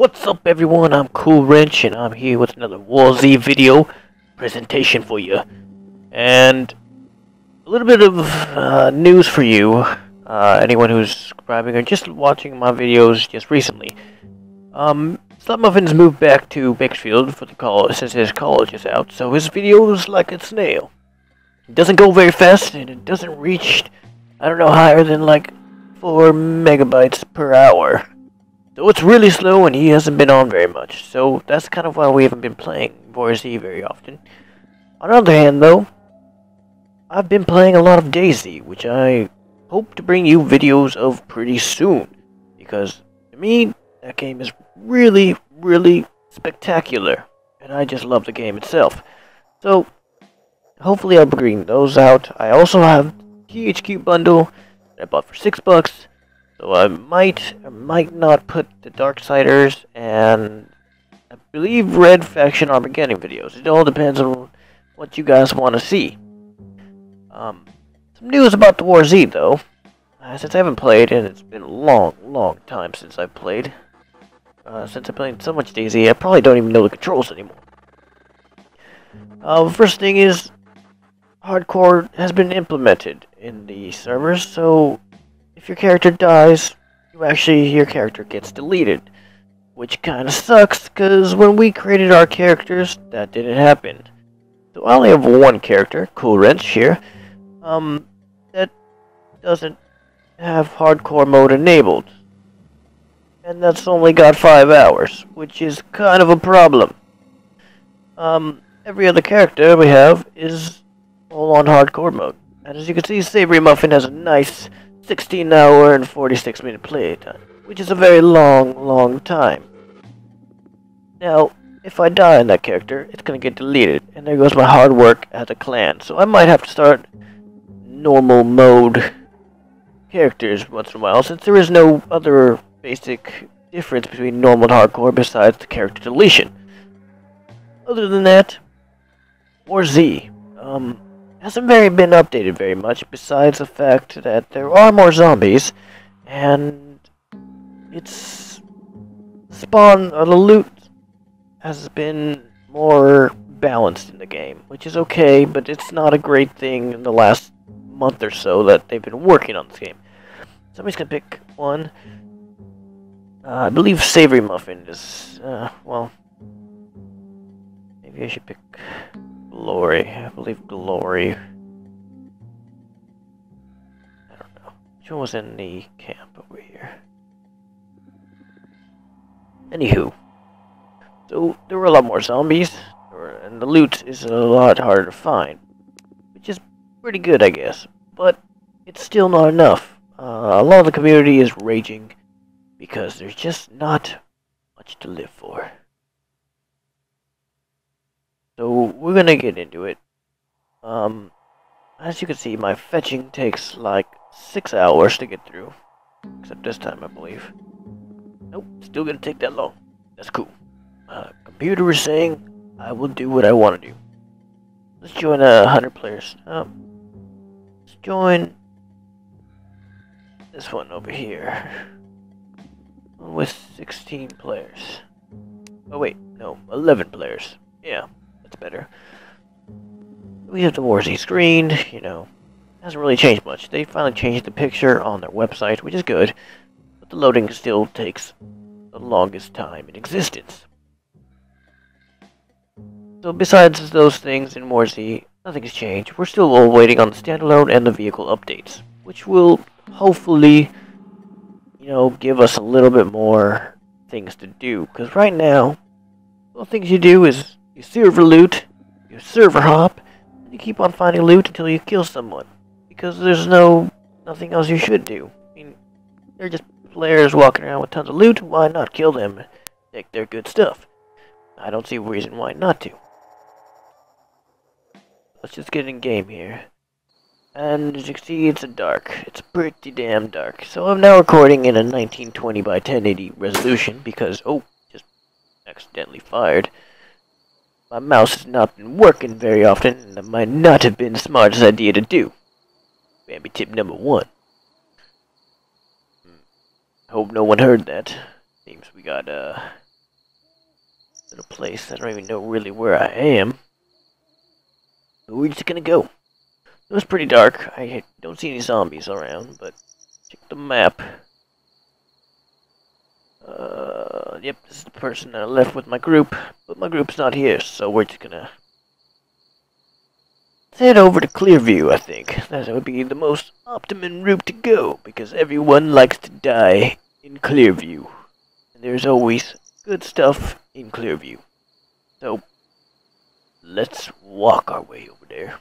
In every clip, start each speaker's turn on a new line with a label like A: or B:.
A: What's up everyone, I'm Koolwrench and I'm here with another WarZ video presentation for you. And a little bit of news for you, anyone who's subscribing or just watching my videos just recently. Slutmuffin's moved back to Bakersfield for the college since his college is out, so his video's like a snail. It doesn't go very fast and it doesn't reach, I don't know, higher than like 4 megabytes per hour. So it's really slow and he hasn't been on very much, so that's kind of why we haven't been playing WarZ very often. On the other hand though, I've been playing a lot of DayZ, which I hope to bring you videos of pretty soon. Because to me, that game is really, really spectacular. And I just love the game itself. So, hopefully I'll bring those out. I also have THQ bundle that I bought for $6. So I might or might not put the Darksiders and I believe Red Faction Armageddon videos. It all depends on what you guys want to see. Some news about the WarZ though. Since I haven't played, and it's been a long time since I've played. Since I played so much DayZ, I probably don't even know the controls anymore. First thing is, hardcore has been implemented in the servers, so if your character dies, your character gets deleted. Which kinda sucks, cause when we created our characters, that didn't happen. So I only have one character, Koolwrench here, that doesn't have hardcore mode enabled. And that's only got 5 hours, which is kind of a problem. Every other character we have is all on hardcore mode. And as you can see, Savory Muffin has a nice 16-hour and 46-minute play time, which is a very long time. Now, if I die in that character, it's gonna get deleted, and there goes my hard work as a clan. So I might have to start normal mode characters once in a while, since there is no other basic difference between normal and hardcore besides the character deletion. Other than that, WarZ hasn't been updated very much, besides the fact that there are more zombies, and its spawn or the loot has been more balanced in the game, which is okay, but it's not a great thing in the last month or so that they've been working on this game. Somebody's gonna pick one. I believe Savory Muffin is, well, maybe I should pick Glory. I believe Glory. I don't know. Which one was in the camp over here? Anywho. So, there were a lot more zombies, and the loot is a lot harder to find. Which is pretty good, I guess. But, it's still not enough. A lot of the community is raging because there's just not much to live for. So we're gonna get into it. As you can see, my fetching takes like 6 hours to get through. Except this time, I believe. Nope, still gonna take that long. That's cool. Computer is saying I will do what I want to do. Let's join 100 players. Let's join this one over here. One with 16 players. Oh wait, no, 11 players. Yeah. That's better. We have the WarZ screen, you know. Hasn't really changed much. They finally changed the picture on their website, which is good. But the loading still takes the longest time in existence. So besides those things in WarZ, nothing's changed. We're still all waiting on the standalone and the vehicle updates. Which will hopefully, you know, give us a little bit more things to do. Because right now, the things you do is you server loot, you server hop, and you keep on finding loot until you kill someone. Because there's nothing else you should do. I mean, they're just players walking around with tons of loot, why not kill them and take their good stuff? I don't see a reason why not to. Let's just get in game here. And as you can see, it's dark. It's pretty damn dark. So I'm now recording in a 1920 by 1080 resolution because, oh, just accidentally fired. My mouse has not been working very often, and that might not have been the smartest idea to do. Bambi tip number 1. Hope no one heard that. Seems we got little place. I don't even know really where I am. But we're just gonna go. It was pretty dark. I don't see any zombies around, but check the map. Yep, this is the person I left with my group, but my group's not here, so we're just gonna head over to Clearview, I think. That would be the most optimum route to go, because everyone likes to die in Clearview. And there's always good stuff in Clearview. So, let's walk our way over there.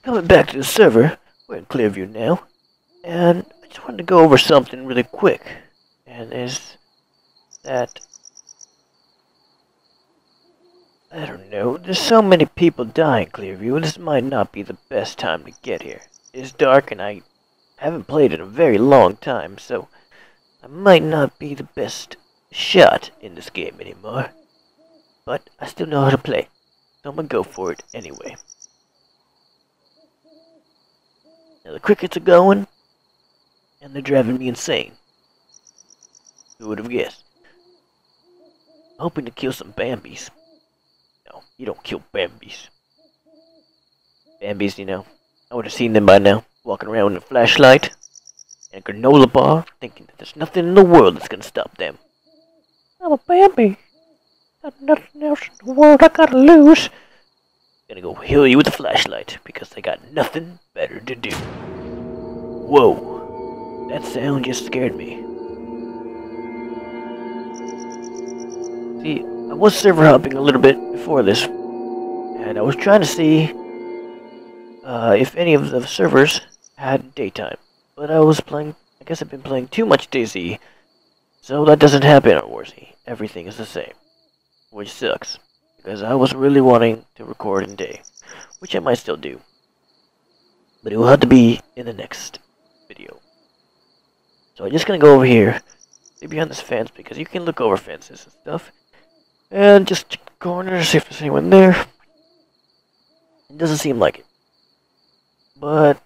A: Coming back to the server, we're in Clearview now, and I just wanted to go over something really quick, and is that, I don't know, there's so many people dying in Clearview, and this might not be the best time to get here. It's dark, and I haven't played in a very long time, so I might not be the best shot in this game anymore, but I still know how to play, so I'm gonna go for it anyway. Now the crickets are going, and they're driving me insane. Who would have guessed? Hoping to kill some Bambis. No, you don't kill Bambis. Bambis, you know, I would have seen them by now, walking around with a flashlight and a granola bar, thinking that there's nothing in the world that's gonna stop them. I'm a Bambi. Got nothing else in the world I gotta lose. Gonna go heal you with a flashlight, because they got nothing better to do. Whoa, that sound just scared me. See, I was server hopping a little bit before this, and I was trying to see if any of the servers had daytime. But I guess I've been playing too much DayZ, so that doesn't happen on WarZ. Everything is the same, which sucks. Because I was really wanting to record in day, which I might still do. But it will have to be in the next video. So I'm just gonna go over here, stay behind this fence, because you can look over fences and stuff. And just check the corner, see if there's anyone there. It doesn't seem like it. But,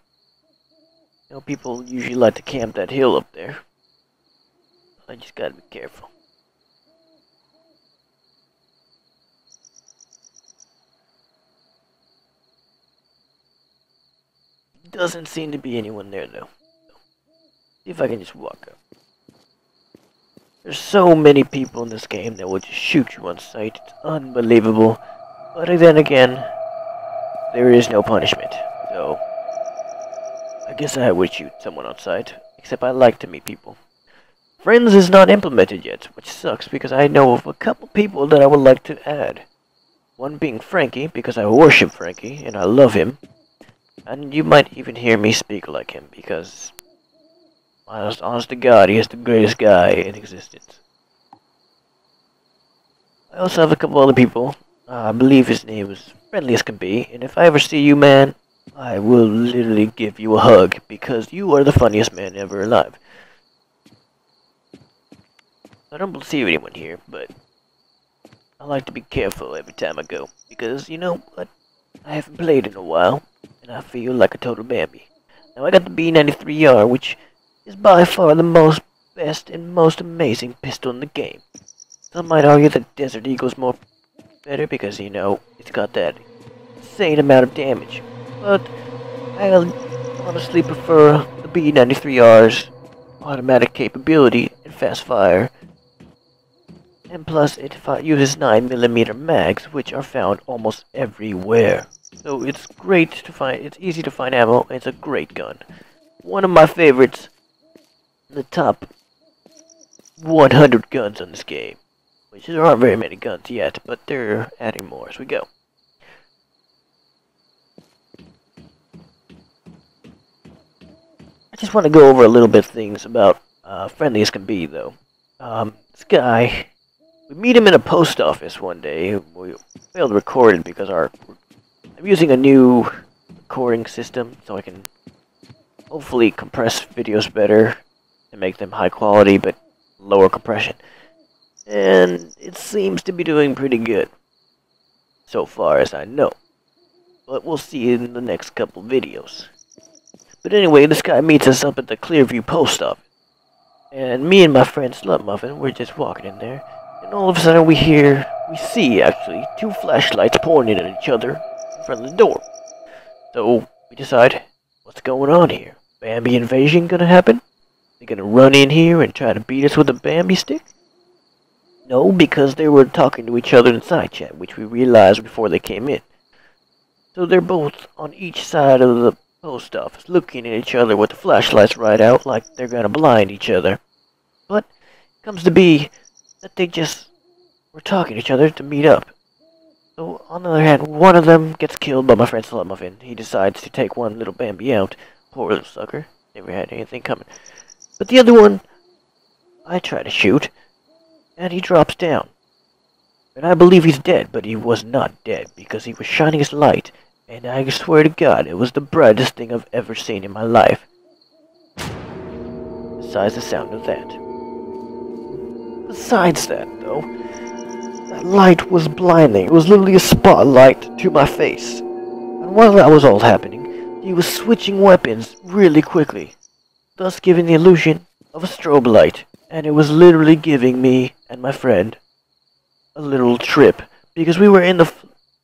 A: you know, people usually like to camp that hill up there. I just gotta be careful. Doesn't seem to be anyone there though. See if I can just walk up. There's so many people in this game that will just shoot you on sight. It's unbelievable. But then again, there is no punishment. So, I guess I would shoot someone on sight. Except I like to meet people. Friends is not implemented yet, which sucks because I know of a couple people that I would like to add. One being Frankie, because I worship Frankie and I love him. And you might even hear me speak like him, because, honest to God, he is the greatest guy in existence. I also have a couple other people. I believe his name is Friendly as Can Be, and if I ever see you, man, I will literally give you a hug, because you are the funniest man ever alive. I don't see anyone here, but I like to be careful every time I go, because, you know what, I haven't played in a while. And I feel like a total Bambi. Now I got the B93R, which is by far the best and most amazing pistol in the game. Some might argue that Desert Eagle's more better because, you know, it's got that insane amount of damage. But I honestly prefer the B93R's automatic capability and fast fire. And plus, it uses 9mm mags, which are found almost everywhere. So it's great to find, it's easy to find ammo, and it's a great gun. One of my favorites, the top 100 guns on this game. Which there aren't very many guns yet, but they're adding more as we go. I just want to go over a little bit of things about Friendly as Can Be, though. This guy, we meet him in a post office one day. We failed to record it because I'm using a new recording system, so I can hopefully compress videos better and make them high quality, but lower compression. And it seems to be doing pretty good, so far as I know. But we'll see in the next couple videos. But anyway, this guy meets us up at the Clearview post office. And me and my friend Slut Muffin, we're just walking in there. And all of a sudden we see actually, two flashlights pointing at each other in front of the door. So we decide, what's going on here? Bambi invasion gonna happen? They gonna run in here and try to beat us with a Bambi stick? No, because they were talking to each other in side chat, which we realized before they came in. So they're both on each side of the post office, looking at each other with the flashlights right out like they're gonna blind each other. But it comes to be that they just were talking to each other to meet up. So on the other hand, one of them gets killed by my friend Slut Muffin. He decides to take one little Bambi out. Poor little sucker. Never had anything coming. But the other one, I try to shoot, and he drops down. And I believe he's dead, but he was not dead, because he was shining his light, and I swear to God, it was the brightest thing I've ever seen in my life. Besides the sound of that. Besides that, though, that light was blinding. It was literally a spotlight to my face. And while that was all happening, he was switching weapons really quickly, thus giving the illusion of a strobe light. And it was literally giving me and my friend a little trip, because we were in the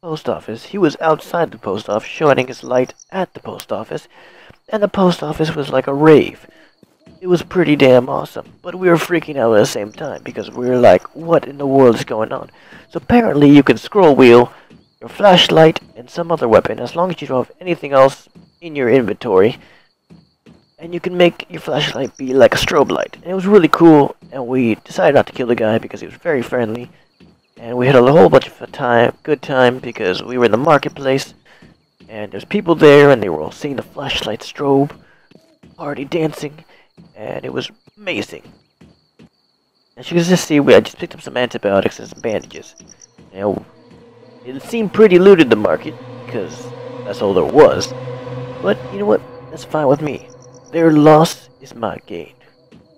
A: post office. He was outside the post office, shining his light at the post office, and the post office was like a rave. It was pretty damn awesome, but we were freaking out at the same time, because we were like, what in the world is going on? So apparently you can scroll wheel your flashlight and some other weapon, as long as you don't have anything else in your inventory, and you can make your flashlight be like a strobe light. And it was really cool, and we decided not to kill the guy because he was very friendly. And we had a whole bunch of good time, because we were in the marketplace, and there's people there, and they were all seeing the flashlight strobe, party dancing, and it was amazing. As you can just see, I just picked up some antibiotics and some bandages. Now, it seemed pretty looted, the market, because that's all there was. But, you know what? That's fine with me. Their loss is my gain.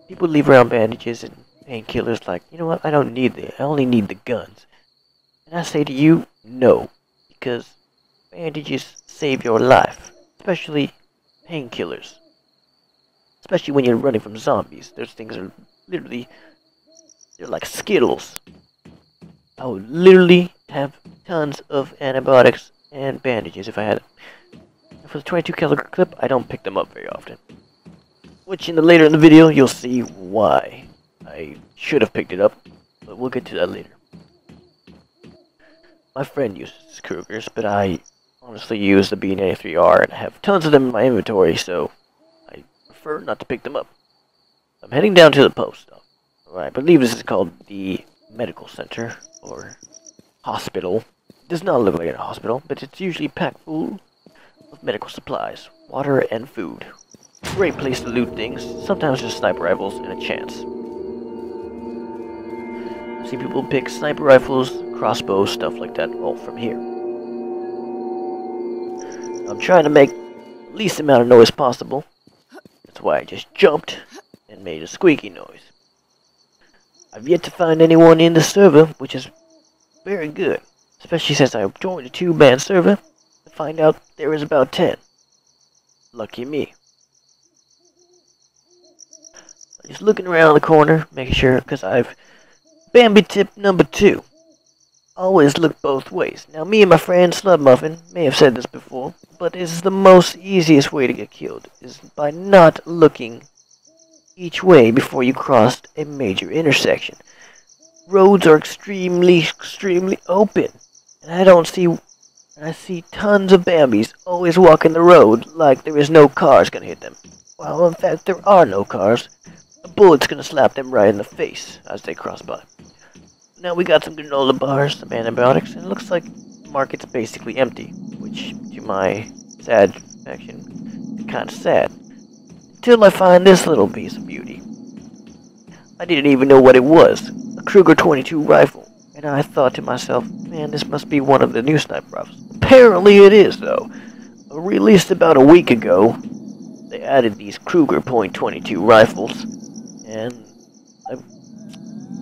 A: People leave around bandages and painkillers like, you know what, I don't need them. I only need the guns. And I say to you, no. Because bandages save your life. Especially painkillers. Especially when you're running from zombies. Those things are literally, they're like Skittles. I would literally have tons of antibiotics and bandages if I had them. And for the 22 caliber clip, I don't pick them up very often. Which later in the video, you'll see why I should have picked it up, but we'll get to that later. My friend uses Krugers, but I honestly use the B93R and I have tons of them in my inventory, so I prefer not to pick them up. I'm heading down to the post office. I believe this is called the medical center, or hospital. It does not look like a hospital, but it's usually packed full of medical supplies, water, and food. Great place to loot things, sometimes just sniper rifles and a chance. I've seen people pick sniper rifles, crossbows, stuff like that, all from here. I'm trying to make the least amount of noise possible. That's why I just jumped and made a squeaky noise. I've yet to find anyone in the server, which is very good. Especially since I joined a 2-man server to find out there is about 10. Lucky me. Just looking around the corner, making sure, because I've... Bambi tip number 2. Always look both ways. Now, me and my friend Slut Muffin may have said this before, but it's the most easiest way to get killed, is by not looking each way before you cross a major intersection. Roads are extremely open, and I see tons of Bambis always walking the road like there is no cars gonna hit them. Well, in fact, there are no cars. A bullet's gonna slap them right in the face as they cross by. Now we got some granola bars, some antibiotics, and it looks like the market's basically empty, which, to my satisfaction, is kind of sad. Until I find this little piece of beauty. I didn't even know what it was. A Kruger 22 rifle. And I thought to myself, man, this must be one of the new sniper rifles. Apparently it is, though. Released about a week ago, they added these Kruger .22 rifles, and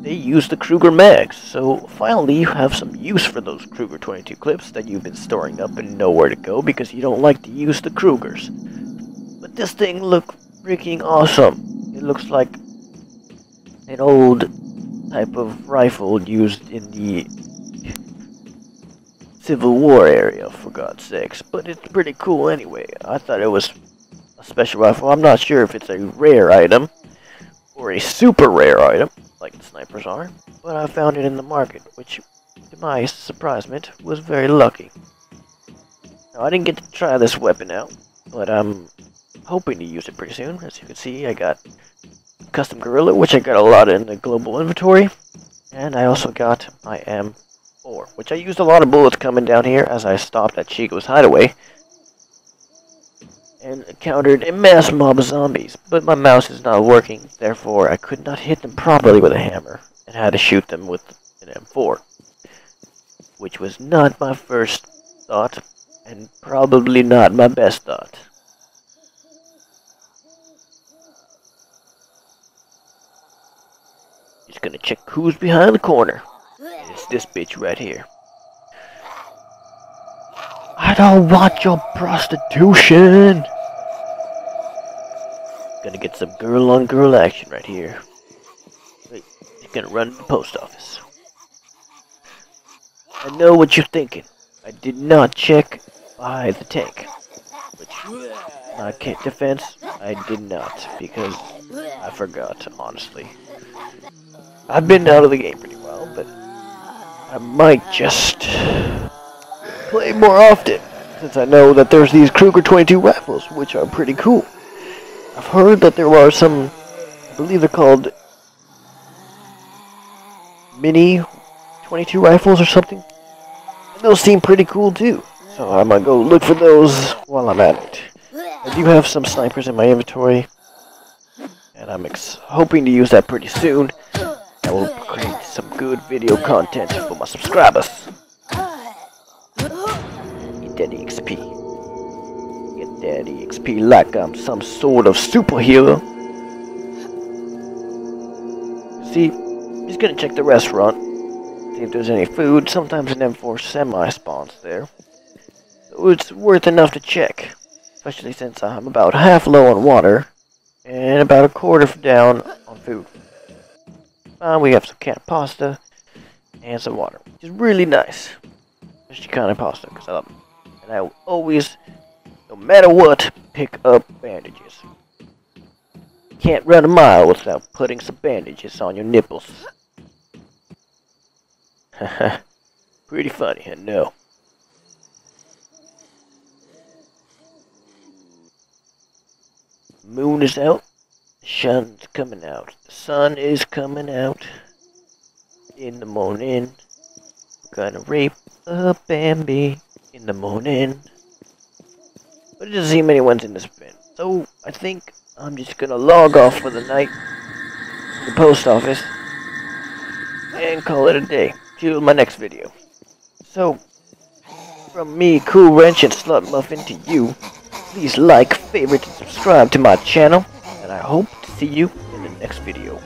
A: they use the Kruger mags. So finally you have some use for those Kruger 22 clips that you've been storing up and nowhere to go because you don't like to use the Krugers. But this thing look freaking awesome. It looks like an old type of rifle used in the Civil War area, for God's sakes. But it's pretty cool anyway. I thought it was a special rifle. I'm not sure if it's a rare item or a super rare item, like the snipers are, but I found it in the market, which, to my surprisement, was very lucky. Now, I didn't get to try this weapon out, but I'm hoping to use it pretty soon. As you can see, I got custom gorilla, which I got a lot in the global inventory, and I also got my M4, which I used a lot of bullets coming down here as I stopped at Chico's hideaway and encountered a mass mob of zombies, but my mouse is not working, therefore I could not hit them properly with a hammer and had to shoot them with an M4, which was not my first thought and probably not my best thought. Just gonna check who's behind the corner. And it's this bitch right here. I don't want your prostitution! Gonna get some girl on girl action right here. Wait, he's gonna run to the post office. I know what you're thinking. I did not check by the tank. Which, my defense, I did not, because I forgot, honestly. I've been out of the game pretty well, but I might just play more often, since I know that there's these Kruger 22 rifles, which are pretty cool. I've heard that there are some, I believe they're called mini 22 rifles or something. And those seem pretty cool too. So I'm gonna go look for those while I'm at it. I do have some snipers in my inventory, and I'm hoping to use that pretty soon. I will create some good video content for my subscribers. Get that XP. Get that XP like I'm some sort of superhero. See, I'm just gonna check the restaurant, see if there's any food. Sometimes an M4 semi spawns there. So it's worth enough to check, especially since I'm about half low on water and about a quarter down on food. We have some canned pasta and some water, which is really nice. Especially canned pasta, because I love them. And I will always, no matter what, pick up bandages. Can't run a mile without putting some bandages on your nipples. Haha, pretty funny, I know. Moon is out. The sun's coming out. The sun is coming out. In the morning. We're gonna rape a Bambi in the morning. But it doesn't seem anyone's in this bin. So I think I'm just gonna log off for the night to the post office and call it a day till my next video. So from me, Koolwrench and Slut Muffin, to you, please like, favorite, and subscribe to my channel, and I hope to see you in the next video.